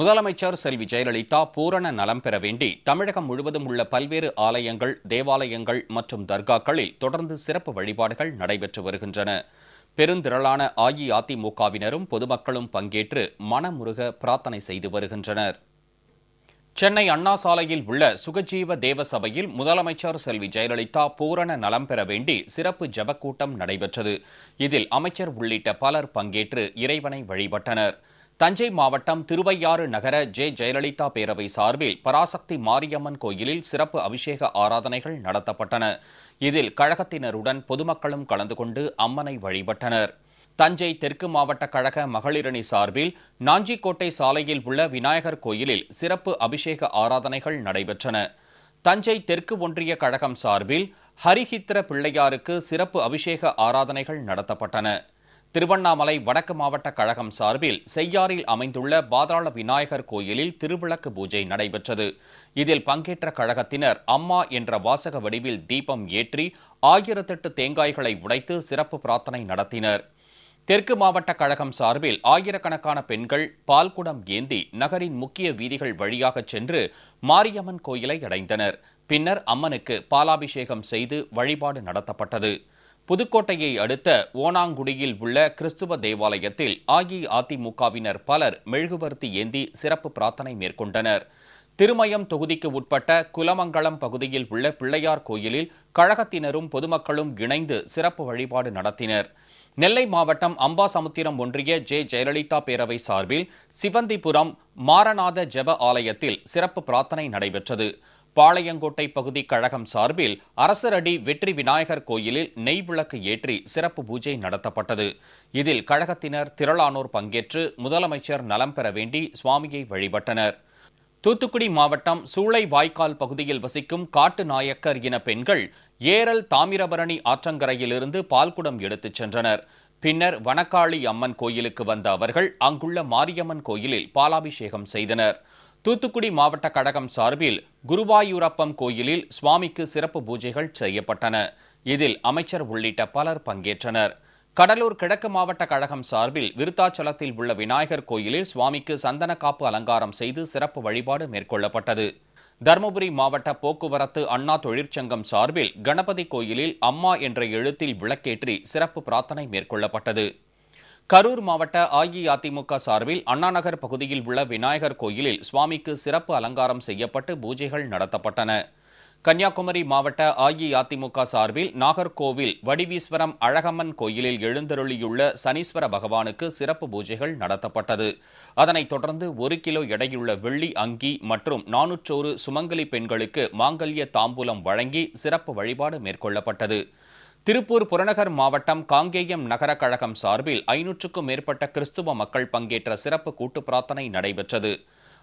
முதலமைச்சர் செல்வி ஜெயலலிதா பூரண நலம் பெற வேண்டி தமிழகம் முழுவதும் உள்ள பல்வேறு ஆலயங்கள், தேவாலயங்கள் மற்றும் தர்காக்களில் தொடர்ந்து சிறப்பு வழிபாடுகள் நடைபெற்று வருகின்றன. பெருந்திரளான அஇஅதிமுகவினரும் பொதுமக்களும் பங்கேற்று மனமுருக பிரார்த்தனை செய்து வருகின்றனர். சென்னை அண்ணா சாலையில் உள்ள சுகஜீவ தேவ சபையில் முதலமைச்சர் செல்வி ஜெயலலிதா பூரண நலம் பெற வேண்டி சிறப்பு ஜெபக்கூட்டம் நடைபெற்றது. இதில் அமைச்சர் உள்ளிட்ட பலர் பங்கேற்று இறைவனை வழிபட்டனர். தஞ்சை மாவட்டம் திருவையாறு நகர ஜெயலலிதா பேரவை சார்பில் பராசக்தி மாரியம்மன் கோயிலில் சிறப்பு அபிஷேக ஆராதனைகள் நடத்தப்பட்டன. இதில் கழகத்தினருடன் பொதுமக்களும் கலந்து கொண்டு அம்மனை வழிபட்டனர். தஞ்சை தெற்கு மாவட்ட கழக மகளிரணி சார்பில் நாஞ்சிக்கோட்டை சாலையில் உள்ள விநாயகர் கோயிலில் சிறப்பு அபிஷேக ஆராதனைகள் நடைபெற்றன. தஞ்சை தெற்கு ஒன்றிய கழகம் சார்பில் ஹரிஹித்திர பிள்ளையாருக்கு சிறப்பு அபிஷேக ஆராதனைகள் நடத்தப்பட்டன. திருவண்ணாமலை வடக்கு மாவட்ட கழகம் சார்பில் செய்யாறில் அமைந்துள்ள பாதாள விநாயகர் கோயிலில் திருவிளக்கு பூஜை நடைபெற்றது. இதில் பங்கேற்ற கழகத்தினர் அம்மா என்ற வாசக வடிவில் தீபம் ஏற்றி 1008 தேங்காய்களை உடைத்து சிறப்பு பிரார்த்தனை நடத்தினர். தெற்கு மாவட்ட கழகம் சார்பில் ஆயிரக்கணக்கான பெண்கள் பால்குடம் ஏந்தி நகரின் முக்கிய வீதிகள் வழியாக சென்று மாரியம்மன் கோயிலை அடைந்தனர். பின்னர் அம்மனுக்கு பாலாபிஷேகம் செய்து வழிபாடு நடத்தப்பட்டது. புதுக்கோட்டையை அடுத்த ஓனாங்குடியில் உள்ள கிறிஸ்துவ தேவாலயத்தில் அஇஅதிமுகவினர் பலர் மெழுகுவர்த்தி ஏந்தி சிறப்பு பிரார்த்தனை மேற்கொண்டனர். திருமயம் தொகுதிக்கு உட்பட்ட குலமங்கலம் பகுதியில் உள்ள பிள்ளையார் கோயிலில் கழகத்தினரும் பொதுமக்களும் இணைந்து சிறப்பு வழிபாடு நடத்தினர். நெல்லை மாவட்டம் அம்பாசமுத்திரம் ஒன்றிய ஜெயலலிதா பேரவை சார்பில் சிவந்திபுரம் மாரநாத ஜெப ஆலயத்தில் சிறப்பு பிரார்த்தனை நடைபெற்றது. பாளையங்கோட்டை பகுதி கழகம் சார்பில் அரசரடி வெற்றி விநாயகர் கோயிலில் நெய் விளக்கு ஏற்றி சிறப்பு பூஜை நடத்தப்பட்டது. இதில் கழகத்தினர் திரளானோர் பங்கேற்று முதலமைச்சர் நலம் பெற வேண்டி சுவாமியை வழிபட்டனர். தூத்துக்குடி மாவட்டம் சூளை வாய்க்கால் பகுதியில் வசிக்கும் காட்டு நாயக்கர் இன பெண்கள் ஏரல் தாமிரபரணி ஆற்றங்கரையிலிருந்து பால்குடம் எடுத்துச் சென்றனர். பின்னர் வனக்காளி அம்மன் கோயிலுக்கு வந்த அவர்கள் அங்குள்ள மாரியம்மன் கோயிலில் பாலாபிஷேகம் செய்தனர். தூத்துக்குடி மாவட்ட கழகம் சார்பில் குருவாயூரப்பம் கோயிலில் சுவாமிக்கு சிறப்பு பூஜைகள் செய்யப்பட்டன. இதில் அமைச்சர் உள்ளிட்ட பலர் பங்கேற்றனர். கடலூர் கிழக்கு மாவட்ட கழகம் சார்பில் விருத்தாச்சலத்தில் உள்ள விநாயகர் கோயிலில் சுவாமிக்கு சந்தன காப்பு அலங்காரம் செய்து சிறப்பு வழிபாடு மேற்கொள்ளப்பட்டது. தருமபுரி மாவட்ட போக்குவரத்து அண்ணா தொழிற்சங்கம் சார்பில் கணபதி கோயிலில் அம்மா என்ற எழுத்தில் விளக்கேற்றி சிறப்பு பிரார்த்தனை மேற்கொள்ளப்பட்டது. கரூர் மாவட்ட அஇஅதிமுக சார்பில் அண்ணாநகர் பகுதியில் உள்ள விநாயகர் கோயிலில் சுவாமிக்கு சிறப்பு அலங்காரம் செய்யப்பட்டு பூஜைகள் நடத்தப்பட்டன. கன்னியாகுமரி மாவட்ட அஇஅதிமுக சார்பில் நாகர்கோவில் வடிவீஸ்வரம் அழகம்மன் கோயிலில் எழுந்தருளியுள்ள சனீஸ்வர பகவானுக்கு சிறப்பு பூஜைகள் நடத்தப்பட்டது. அதனைத் தொடர்ந்து 1 கிலோ எடையுள்ள வெள்ளி அங்கி மற்றும் 400 சுமங்கலி பெண்களுக்கு மாங்கல்ய தாம்பூலம் வழங்கி சிறப்பு வழிபாடு மேற்கொள்ளப்பட்டது. திருப்பூர் புறநகர் மாவட்டம் காங்கேயம் நகர கழகம் சார்பில் 500க்கும் மேற்பட்ட கிறிஸ்துவ மக்கள் பங்கேற்ற சிறப்பு கூட்டு பிரார்த்தனை நடைபெற்றது.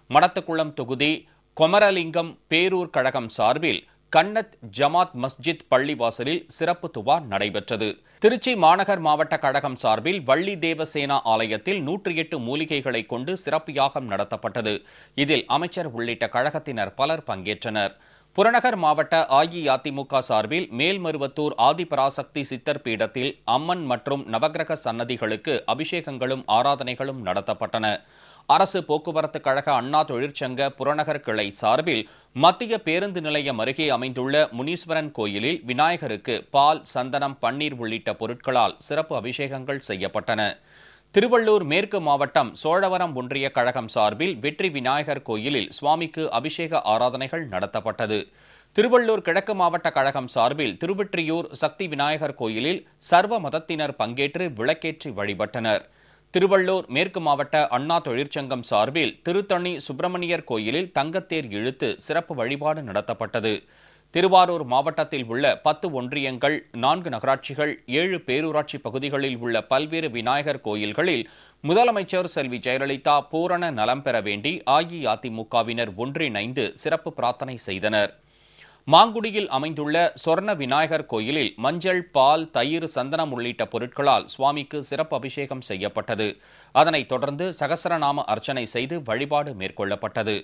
மடத்துக்குளம் தொகுதி கொமரலிங்கம் பேரூர் கழகம் சார்பில் கன்னத் ஜமாத் மஸ்ஜித் பள்ளிவாசலில் சிறப்பு துவா நடைபெற்றது. திருச்சி மாநகர் மாவட்ட கழகம் சார்பில் வள்ளி தேவசேனா ஆலயத்தில் 108 மூலிகைகளை கொண்டு சிறப்பு யாகம் நடத்தப்பட்டது. இதில் அமைச்சர் உள்ளிட்ட கழகத்தினர் பலர் பங்கேற்றனர். புறநகர் மாவட்ட அஇஅதிமுக சார்பில் மேல்மருவத்தூர் ஆதிபராசக்தி சித்தர் பீடத்தில் அம்மன் மற்றும் நவகிரக சன்னதிகளுக்கு அபிஷேகங்களும் ஆராதனைகளும் நடத்தப்பட்டன. அரசு போக்குவரத்து கழக அண்ணா தொழிற்சங்க புறநகர் கிளை சார்பில் மத்திய பேருந்து நிலையம் அருகே அமைந்துள்ள முனீஸ்வரன் கோயிலில் விநாயகருக்கு பால், சந்தனம், பன்னீர் உள்ளிட்ட பொருட்களால் சிறப்பு அபிஷேகங்கள் செய்யப்பட்டன. திருவள்ளூர் மேற்கு மாவட்டம் சோழவரம் ஒன்றிய கழகம் சார்பில் வெற்றி விநாயகர் கோயிலில் சுவாமிக்கு அபிஷேக ஆராதனைகள் நடத்தப்பட்டது. திருவள்ளூர் கிழக்கு மாவட்ட கழகம் சார்பில் திருவெற்றியூர் சக்தி விநாயகர் கோயிலில் சர்வ மதத்தினர் பங்கேற்று விளக்கேற்றி வழிபட்டனர். திருவள்ளூர் மேற்கு மாவட்ட அண்ணா தொழிற்சங்கம் சார்பில் திருத்தணி சுப்பிரமணியர் கோயிலில் தங்கத்தேர் இழுத்து சிறப்பு வழிபாடு நடத்தப்பட்டது. திருவாரூர் மாவட்டத்தில் உள்ள 10 ஒன்றியங்கள், 4 நகராட்சிகள், 7 பேரூராட்சி பகுதிகளில் உள்ள பல்வேறு விநாயகர் கோயில்களில் முதலமைச்சர் செல்வி ஜெயலலிதா பூரண நலம் பெற வேண்டி அஇஅதிமுகவினர் ஒன்றிணைந்து சிறப்பு பிரார்த்தனை செய்தனர். மாங்குடியில் அமைந்துள்ள சொர்ண விநாயகர் கோயிலில் மஞ்சள், பால், தயிர், சந்தனம் உள்ளிட்ட பொருட்களால் சுவாமிக்கு சிறப்பு அபிஷேகம் செய்யப்பட்டது. அதனைத் தொடர்ந்து சகசரநாம அர்ச்சனை செய்து வழிபாடு மேற்கொள்ளப்பட்டது.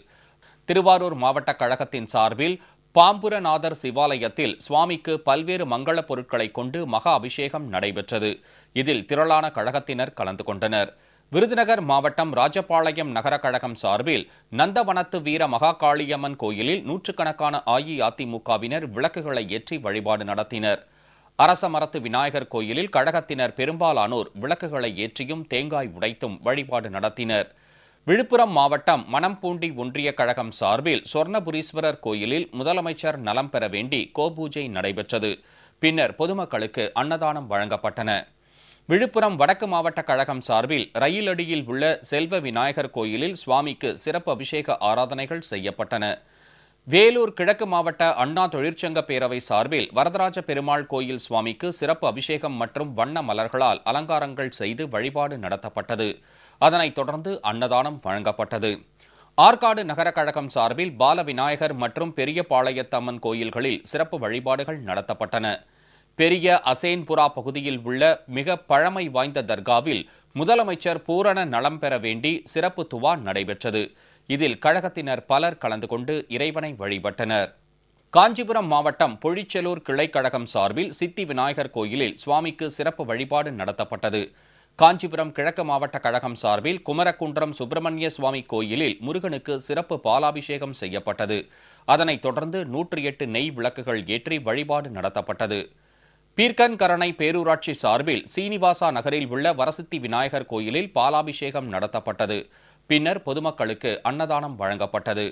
திருவாரூர் மாவட்ட கழகத்தின் சார்பில் பாம்புரநாதர் சிவாலயத்தில் சுவாமிக்கு பல்வேறு மங்கள பொருட்களை கொண்டு மகா அபிஷேகம் நடைபெற்றது. இதில் திரளான கழகத்தினர் கலந்து கொண்டனர். விருதுநகர் மாவட்டம் ராஜபாளையம் நகர கழகம் சார்பில் நந்தவனத்து வீர மகாகாளியம்மன் கோயிலில் நூற்றுக்கணக்கான அஇஅதிமுகவினர் விளக்குகளை ஏற்றி வழிபாடு நடத்தினர். அரசமரத்து விநாயகர் கோயிலில் கழகத்தினர் பெரும்பாலானோர் விளக்குகளை ஏற்றியும் தேங்காய் உடைத்தும் வழிபாடு நடத்தினர். விழுப்புரம் மாவட்டம் மணம்பூண்டி ஒன்றிய கழகம் சார்பில் சொர்ணபுரீஸ்வரர் கோயிலில் முதலமைச்சர் நலம் பெற வேண்டி கோபூஜை நடைபெற்றது. பின்னர் பொதுமக்களுக்கு அன்னதானம் வழங்கப்பட்டன. விழுப்புரம் வடக்கு மாவட்ட கழகம் சார்பில் ரயில் அடியில் உள்ள செல்வ விநாயகர் கோயிலில் சுவாமிக்கு சிறப்பு அபிஷேக ஆராதனைகள் செய்யப்பட்டன. வேலூர் கிழக்கு மாவட்ட அண்ணா தொழிற்சங்க பேரவை சார்பில் வரதராஜ பெருமாள் கோயில் சுவாமிக்கு சிறப்பு அபிஷேகம் மற்றும் வண்ண மலர்களால் அலங்காரங்கள் செய்து வழிபாடு நடத்தப்பட்டது. அதனைத் தொடர்ந்து அன்னதானம் வழங்கப்பட்டது. ஆற்காடு நகர கழகம் சார்பில் பால விநாயகர் மற்றும் பெரிய பாளையத்தம்மன் கோயில்களில் சிறப்பு வழிபாடுகள் நடத்தப்பட்டன. பெரிய அசேன்புரா பகுதியில் உள்ள மிக பழமை வாய்ந்த தர்காவில் முதலமைச்சர் பூரண நலம் பெற வேண்டி சிறப்பு துவா நடைபெற்றது. இதில் கழகத்தினர் பலர் கலந்து கொண்டு இறைவனை வழிபட்டனர். காஞ்சிபுரம் மாவட்டம் பொழிச்செலூர் கிளைக்கழகம் சார்பில் சித்தி விநாயகர் கோயிலில் சுவாமிக்கு சிறப்பு வழிபாடு நடத்தப்பட்டது. காஞ்சிபுரம் கிழக்கு மாவட்ட கழகம் சார்பில் குமரகுன்றம் சுப்பிரமணிய சுவாமி கோயிலில் முருகனுக்கு சிறப்பு பாலாபிஷேகம் செய்யப்பட்டது. அதனைத் தொடர்ந்து 108 நெய் விளக்குகள் ஏற்றி வழிபாடு நடத்தப்பட்டது. பீர்க்கன்கரணை பேரூராட்சி சார்பில் சீனிவாசா நகரில் உள்ள வரசித்தி விநாயகர் கோயிலில் பாலாபிஷேகம் நடத்தப்பட்டது. பின்னர் பொதுமக்களுக்கு அன்னதானம் வழங்கப்பட்டது.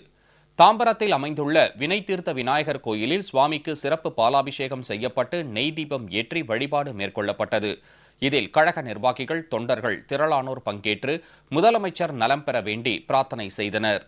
தாம்பரத்தில் அமைந்துள்ள வினை தீர்த்த விநாயகர் கோயிலில் சுவாமிக்கு சிறப்பு பாலாபிஷேகம் செய்யப்பட்டு நெய் தீபம் ஏற்றி வழிபாடு மேற்கொள்ளப்பட்டது. இதில் கழக நிர்வாகிகள், தொண்டர்கள் திரளானோர் பங்கேற்று முதலமைச்சர் நலம் பெற வேண்டி பிரார்த்தனை செய்தனர்.